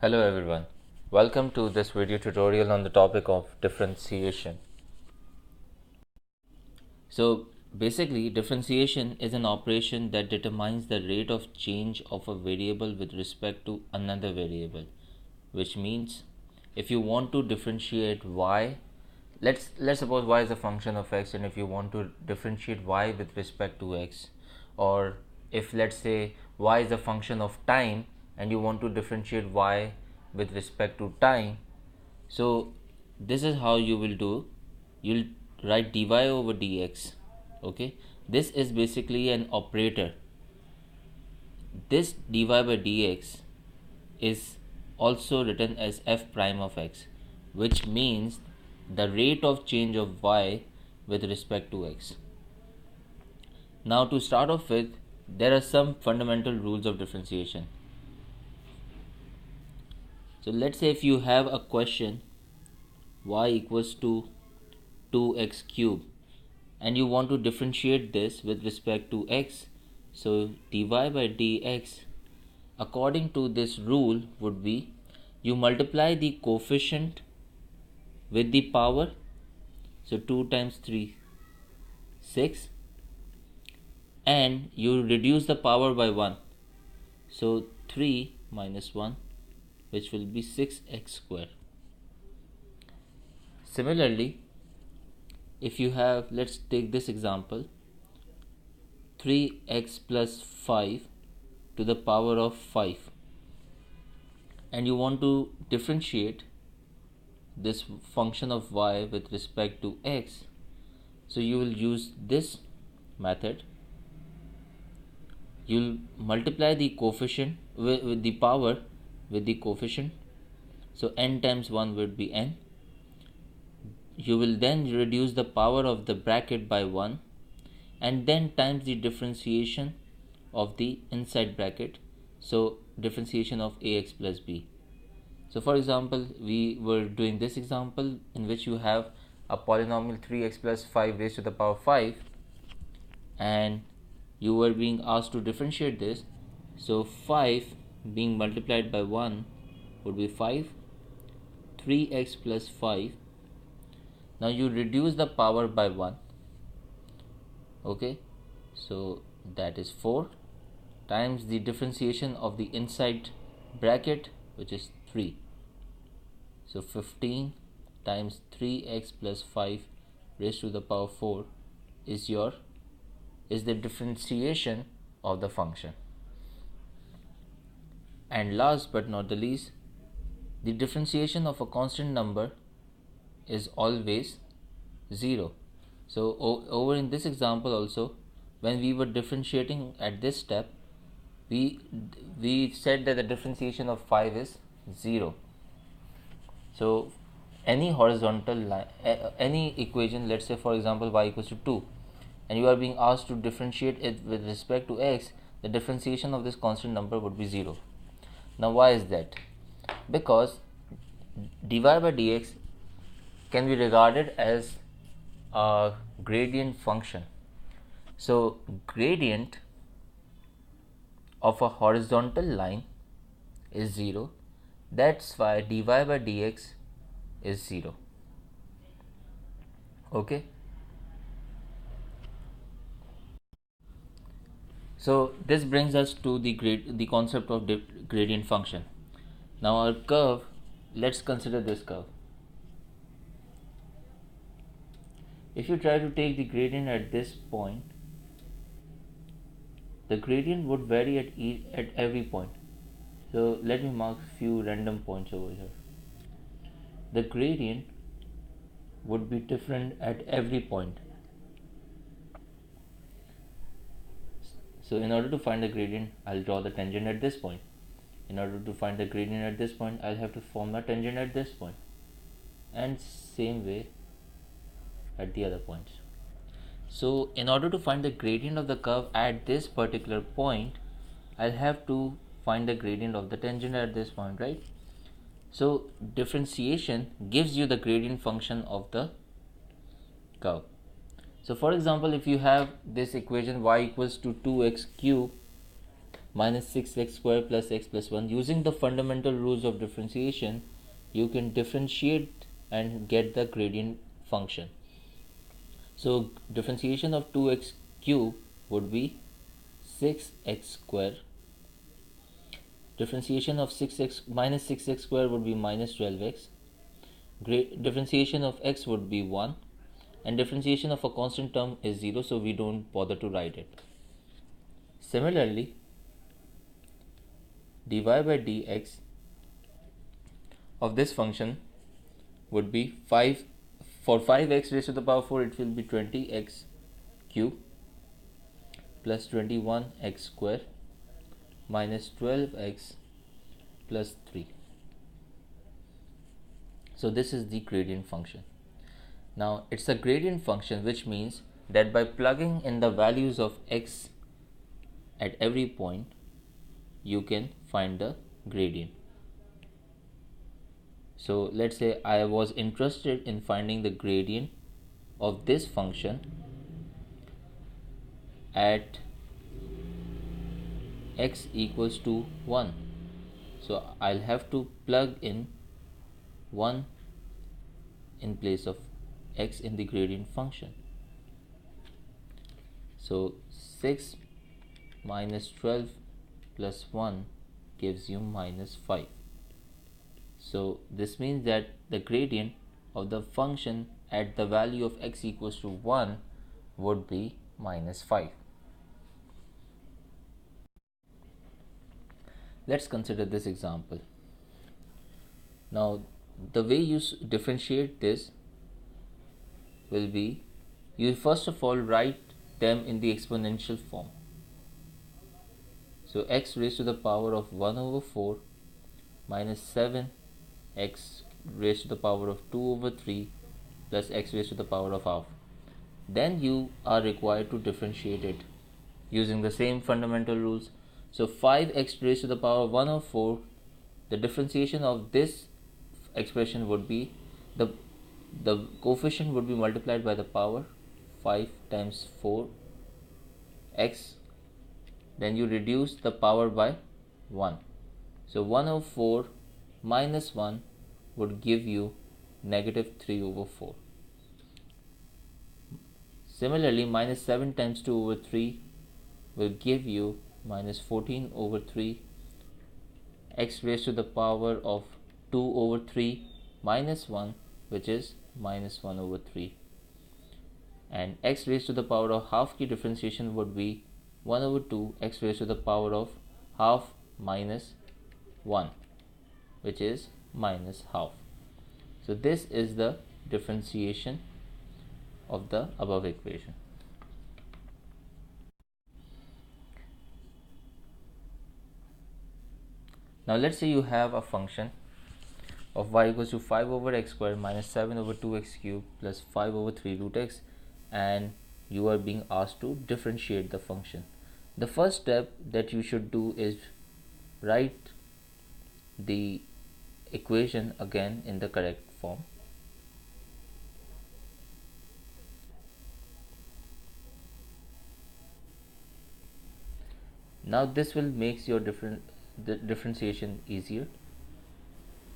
Hello everyone, welcome to this video tutorial on the topic of differentiation. So basically differentiation is an operation that determines the rate of change of a variable with respect to another variable, which means if you want to differentiate y, let's suppose y is a function of x, and if you want to differentiate y with respect to x, or if let's say y is a function of time and you want to differentiate y with respect to time, so this is how you will do. You'll write dy over dx. Okay, this is basically an operator. This dy by dx is also written as f prime of x, which means the rate of change of y with respect to x. Now to start off with, there are some fundamental rules of differentiation. So let's say if you have a question y equals to 2x cube and you want to differentiate this with respect to x, so dy by dx according to this rule would be you multiply the coefficient with the power, so 2 times 3 6, and you reduce the power by 1, so 3 minus 1, which will be 6x square. Similarly, if you have, let's take this example, 3x plus 5 to the power of 5, and you want to differentiate this function of y with respect to x, so you will use this method. You'll multiply the coefficient with the power with the coefficient, so n times 1 would be n. You will then reduce the power of the bracket by 1 and then times the differentiation of the inside bracket, so differentiation of ax plus b. So for example, we were doing this example in which you have a polynomial 3x plus 5 raised to the power 5, and you were being asked to differentiate this, so 5 being multiplied by 1 would be 5, 3x plus 5. Now you reduce the power by 1, okay, so that is 4 times the differentiation of the inside bracket, which is 3, so 15 times 3x plus 5 raised to the power 4 is the differentiation of the function. And last but not the least, the differentiation of a constant number is always 0. So over in this example also, when we were differentiating at this step, we said that the differentiation of 5 is 0. So any horizontal line, any equation, let's say for example y equals to 2, and you are being asked to differentiate it with respect to x, the differentiation of this constant number would be 0. Now why is that? Because dy by dx can be regarded as a gradient function. So gradient of a horizontal line is 0. That's why dy by dx is 0. Okay. So this brings us to the concept of gradient function. Now our curve, let's consider this curve. If you try to take the gradient at this point, the gradient would vary at every point. So let me mark few random points over here. The gradient would be different at every point. So in order to find the gradient, I'll draw the tangent at this point. In order to find the gradient at this point, I'll have to form a tangent at this point, and same way at the other points. So in order to find the gradient of the curve at this particular point, I'll have to find the gradient of the tangent at this point, right? So differentiation gives you the gradient function of the curve. So for example, if you have this equation y equals to 2x cube minus 6x square plus x plus 1. Using the fundamental rules of differentiation, you can differentiate and get the gradient function. So differentiation of 2x cube would be 6x square. Differentiation of 6x minus 6x square would be minus 12x. Differentiation of x would be 1, and differentiation of a constant term is 0, so we don't bother to write it. Similarly, dy by dx of this function would be 5. For 5x raised to the power 4, it will be 20x cube plus 21x square minus 12x plus 3. So this is the gradient function. Now it's a gradient function, which means that by plugging in the values of x at every point, you can find the gradient. So let's say I was interested in finding the gradient of this function at x equals to 1. So I'll have to plug in 1 in place of x in the gradient function. So 6 minus 12 plus 1 gives you minus 5. So this means that the gradient of the function at the value of x equals to 1 would be minus 5. Let's consider this example. Now the way you differentiate this will be, you first of all write them in the exponential form. So x raised to the power of 1 over 4 minus 7x raised to the power of 2 over 3 plus x raised to the power of half. Then you are required to differentiate it using the same fundamental rules. So 5x raised to the power of 1 over 4, the differentiation of this expression would be the coefficient would be multiplied by the power 5 times 4 x, then you reduce the power by 1. So 1 over 4 minus 1 would give you negative 3 over 4. Similarly, minus 7 times 2 over 3 will give you minus 14 over 3. X raised to the power of 2 over 3 minus 1, which is minus 1 over 3. And x raised to the power of half key differentiation would be 1 over 2 x raised to the power of half minus 1, which is minus half. So this is the differentiation of the above equation. Now let's say you have a function of y equals to 5 over x square minus 7 over 2x cube plus 5 over 3 root x, and you are being asked to differentiate the function. The first step that you should do is write the equation again in the correct form. Now this will make your differentiation easier.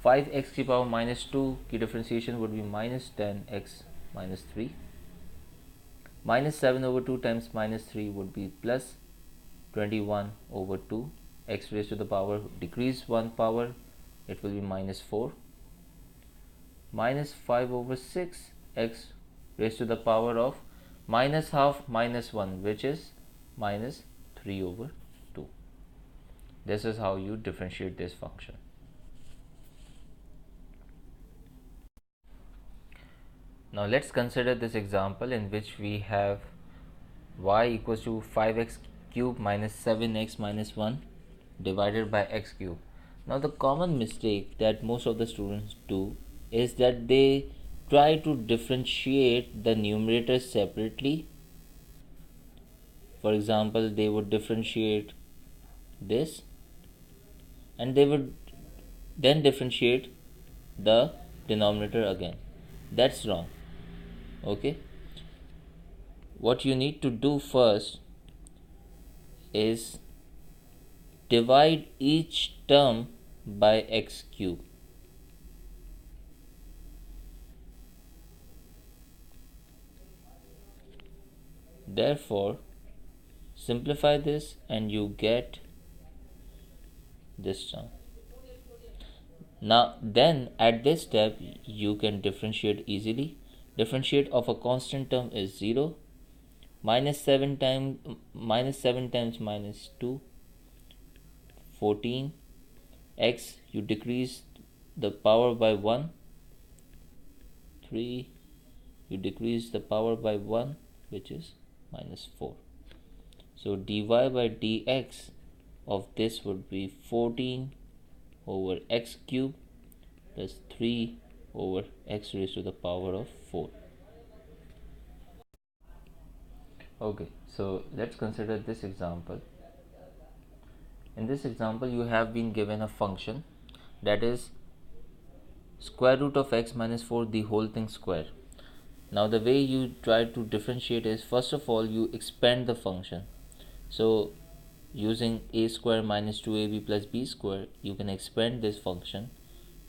5x to the power minus 2 की differentiation would be minus 10x minus 3. Minus 7 over 2 times minus 3 would be plus 21 over 2. X raised to the power, decrease 1 power, it will be minus 4. Minus 5 over 6 x raised to the power of minus half minus 1, which is minus 3 over 2. This is how you differentiate this function. Now let's consider this example in which we have y equals to 5x cube minus 7x minus 1 divided by x cube. Now the common mistake that most of the students do is that they try to differentiate the numerators separately. For example, they would differentiate this and they would then differentiate the denominator again. That's wrong. Okay, what you need to do first is divide each term by x cube. Therefore, simplify this and you get this term. Now, then at this step, you can differentiate easily. Differentiate of a constant term is 0. Minus 7 times minus 2, 14. X, you decrease the power by 1. 3, you decrease the power by 1, which is minus 4. So dy by dx of this would be 14 over x cube plus 3 over x raised to the power of 4. Okay, so let's consider this example. In this example, you have been given a function that is square root of x minus 4 the whole thing square. Now the way you try to differentiate is, first of all you expand the function. So using a square minus 2ab plus b square, you can expand this function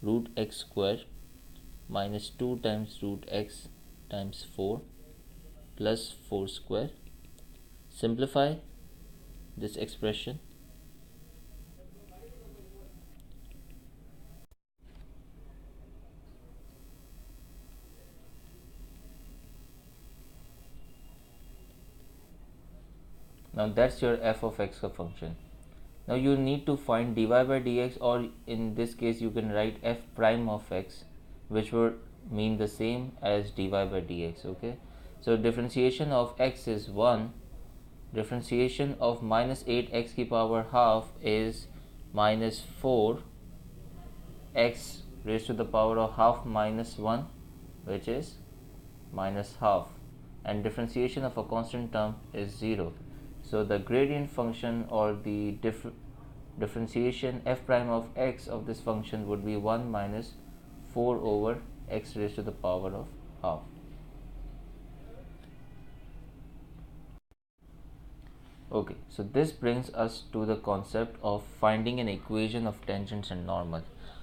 root x square minus 2 times root x times 4 plus 4 square. Simplify this expression. Now that's your f of x function. Now you need to find dy by dx, or in this case you can write f prime of x, which would mean the same as dy by dx. Okay, so differentiation of x is 1. Differentiation of minus 8x ki power half is minus 4 x raised to the power of half minus 1, which is minus half, and differentiation of a constant term is 0. So the gradient function, or the differentiation f prime of x of this function would be 1 minus 4 over x raised to the power of half. Okay, so this brings us to the concept of finding an equation of tangents and normal.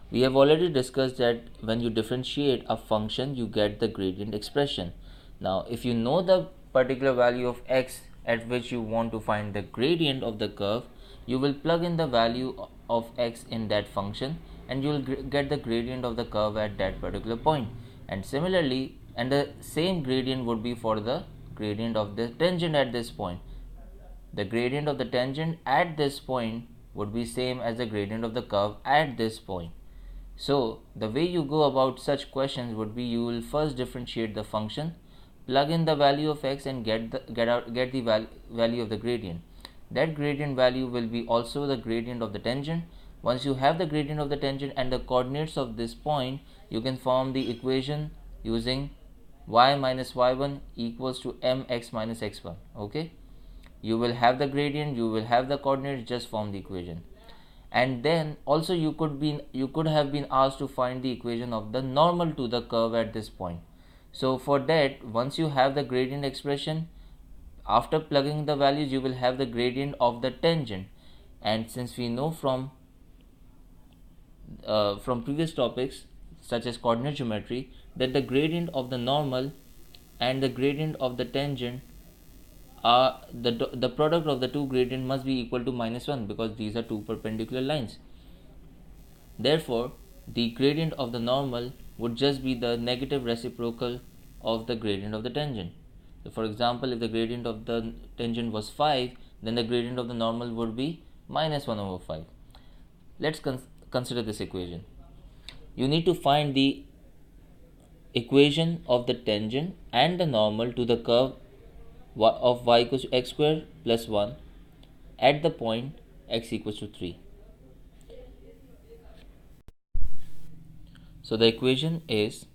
We have already discussed that when you differentiate a function, you get the gradient expression. Now, if you know the particular value of x at which you want to find the gradient of the curve, you will plug in the value of x in that function and you will get the gradient of the curve at that particular point. And similarly, and the same gradient would be for the gradient of the tangent at this point. The gradient of the tangent at this point would be same as the gradient of the curve at this point. So the way you go about such questions would be, you will first differentiate the function, plug in the value of x and get the value of the gradient. That gradient value will be also the gradient of the tangent. Once you have the gradient of the tangent and the coordinates of this point, you can form the equation using y minus y1 equals to mx minus x1. Okay, you will have the gradient, you will have the coordinates, just form the equation. And then also you could have been asked to find the equation of the normal to the curve at this point. So for that, once you have the gradient expression, after plugging the values, you will have the gradient of the tangent. And since we know from previous topics such as coordinate geometry, that the gradient of the normal and the gradient of the tangent are the product of the two gradient must be equal to minus 1, because these are two perpendicular lines. Therefore, the gradient of the normal would just be the negative reciprocal of the gradient of the tangent. So for example, if the gradient of the tangent was 5, then the gradient of the normal would be minus 1 over 5. Let's consider this equation. You need to find the equation of the tangent and the normal to the curve of y equals to x square plus 1 at the point x equals to 3. So the equation is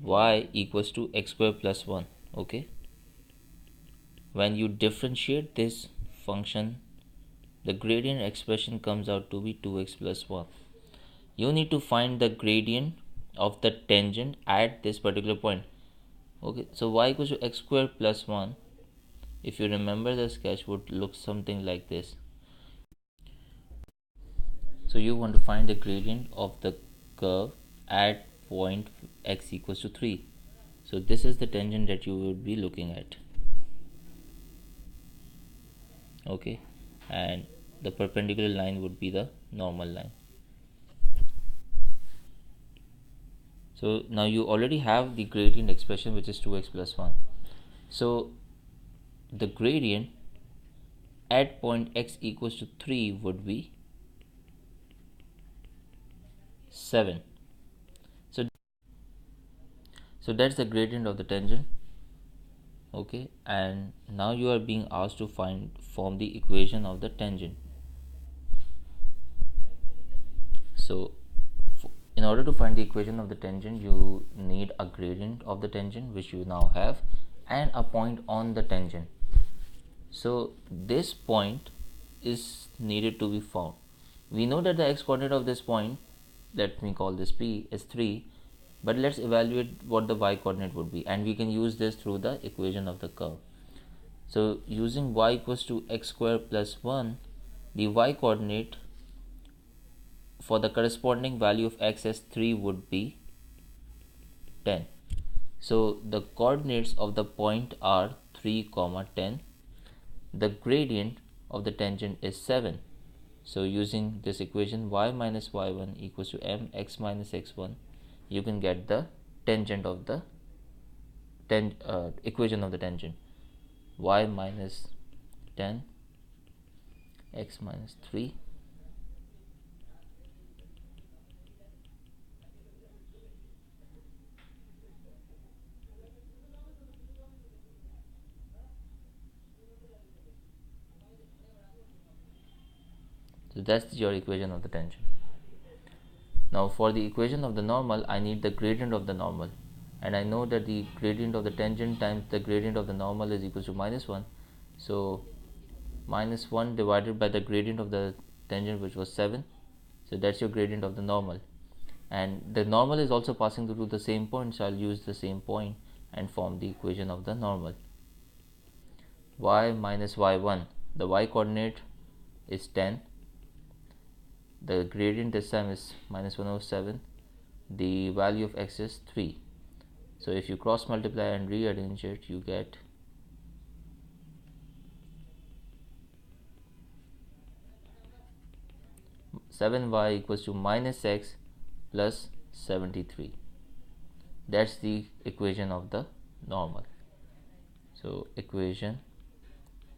y equals to x square plus 1. Okay, when you differentiate this function, the gradient expression comes out to be 2x plus 1. You need to find the gradient of the tangent at this particular point. Okay, so y equals to x square plus 1, if you remember the sketch, would look something like this. So you want to find the gradient of the curve at point x equals to 3. So this is the tangent that you would be looking at. Okay, and the perpendicular line would be the normal line. So now you already have the gradient expression, which is 2x plus 1. So the gradient at point x equals to 3 would be 7. So that's the gradient of the tangent. Okay, and now you are being asked to form the equation of the tangent. So in order to find the equation of the tangent, you need a gradient of the tangent, which you now have, and a point on the tangent. So this point is needed to be found. We know that the x coordinate of this point, let me call this p, is 3, but let's evaluate what the y coordinate would be, and we can use this through the equation of the curve. So using y equals to x square plus 1, the y coordinate for the corresponding value of x as 3 would be 10. So the coordinates of the point are 3, 10. The gradient of the tangent is 7. So using this equation, y minus y1 equals to mx minus x1, you can get the tangent of the equation of the tangent. Y minus 10, x minus 3, so that's your equation of the tangent. Now for the equation of the normal, I need the gradient of the normal, and I know that the gradient of the tangent times the gradient of the normal is equal to minus 1. So minus 1 divided by the gradient of the tangent, which was 7. So that's your gradient of the normal, and the normal is also passing through the same point, so I'll use the same point and form the equation of the normal. Y minus y1, the y coordinate is 10, the gradient this time is minus 107, the value of x is 3. So if you cross multiply and rearrange it, you get 7y equals to minus x plus 73. That's the equation of the normal. So equation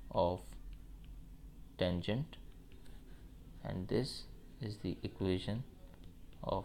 of tangent, and this is the equation of